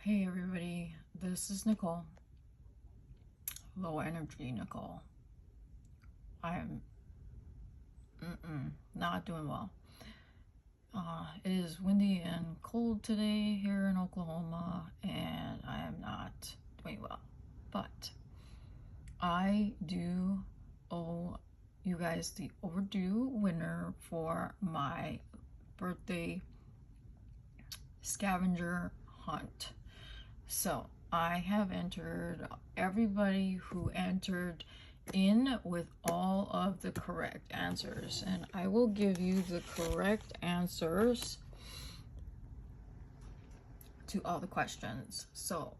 Hey everybody, this is Nicole. Low energy Nicole. I'm not doing well. It is windy and cold today here in Oklahoma, and I am not doing well. But I do owe you guys the overdue winner for my birthday scavenger hunt. So I have entered everybody who entered in with all of the correct answers, and I will give you the correct answers to all the questions. So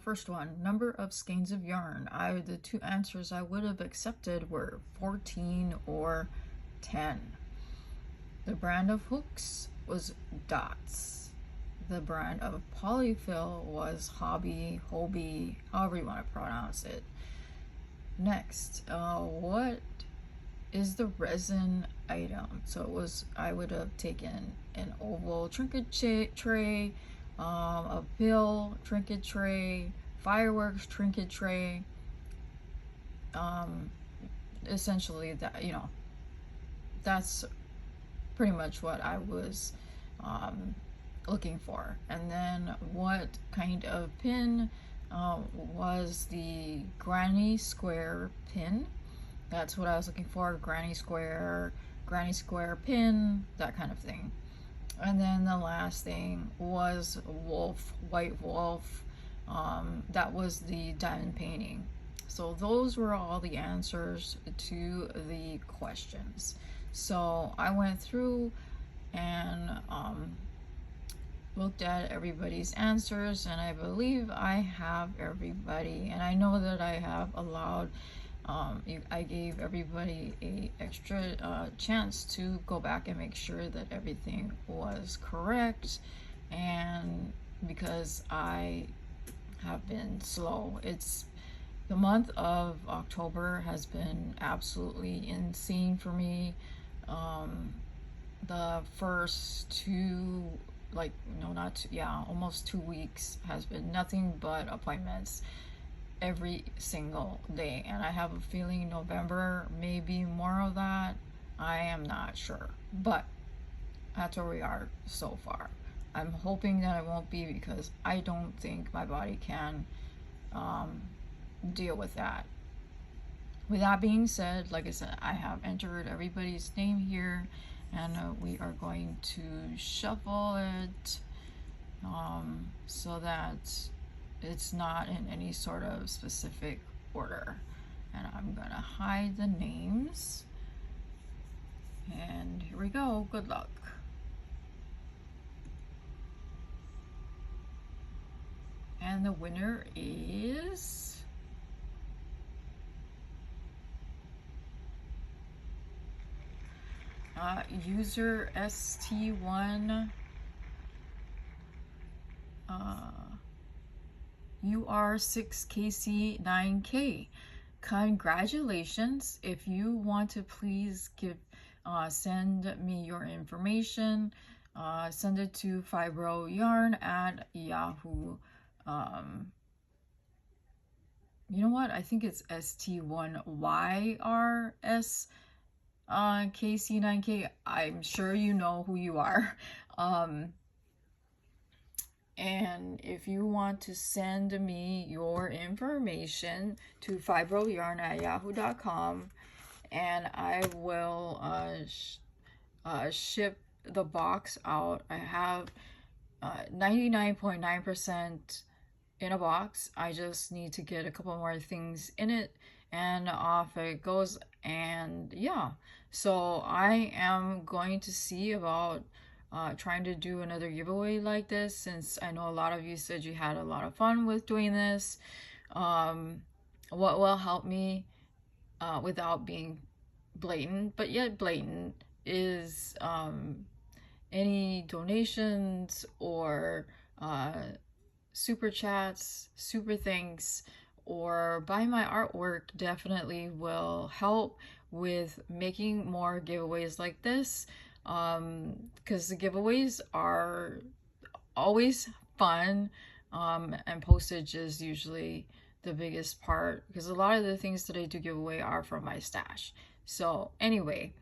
first one, number of skeins of yarn. The two answers I would have accepted were 14 or 10. The brand of hooks was Dots. The brand of polyfill was Hobby, however you want to pronounce it. Next, what is the resin item? So it was, I would have taken an oval trinket tray, a pill trinket tray, fireworks trinket tray. Essentially, that, that's pretty much what I was looking for. And then what kind of pin was the granny square pin? That's what I was looking for. Granny square pin, that kind of thing. And then the last thing was wolf, white wolf. That was the diamond painting. So those were all the answers to the questions. So I went through and looked at everybody's answers, and I believe I have everybody, and I know that I have allowed I gave everybody a extra chance to go back and make sure that everything was correct. And because I have been slow, it's the month of October has been absolutely insane for me. The first two, like, no, not two, yeah, almost 2 weeks has been nothing but appointments every single day, and I have a feeling November may be more of that. I am not sure, but that's where we are so far. I'm hoping that it won't be, because I don't think my body can deal with that. With that being said, like I said, I have entered everybody's name here, and we are going to shuffle it so that it's not in any sort of specific order. And I'm gonna hide the names, and here we go. Good luck. And the winner is user ST1 UR6KC9K. Congratulations. If you want to, please send me your information. Send it to fibroyarn at Yahoo. You know what? I think it's ST1YRS KC9K. I'm sure you know who you are. And if you want to send me your information to fibroyarn@yahoo.com, and I will ship the box out. I have 99.9% in a box. I just need to get a couple more things in it, and off it goes. And yeah, so I am going to see about trying to do another giveaway like this, since I know a lot of you said you had a lot of fun with doing this. What will help me without being blatant, but yet blatant, is any donations or super chats, super thanks, or buy my artwork definitely will help with making more giveaways like this, because the giveaways are always fun. And postage is usually the biggest part because a lot of the things that I do give away are from my stash. So anyway,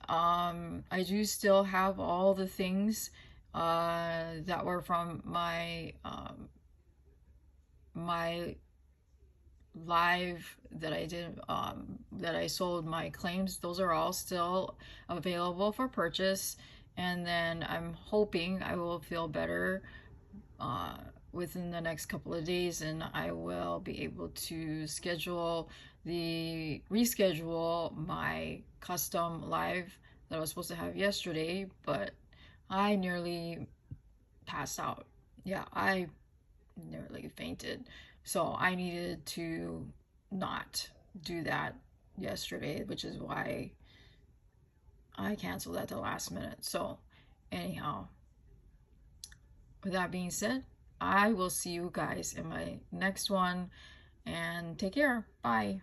I do still have all the things that were from my live that I did, that I sold my claims. Those are all still available for purchase. And then I'm hoping I will feel better uh, within the next couple of days, and I will be able to reschedule my custom live that I was supposed to have yesterday, but I nearly passed out. Yeah, I nearly fainted. So I needed to not do that yesterday, which is why I canceled at the last minute. So, anyhow, with that being said, I will see you guys in my next one, and take care. Bye.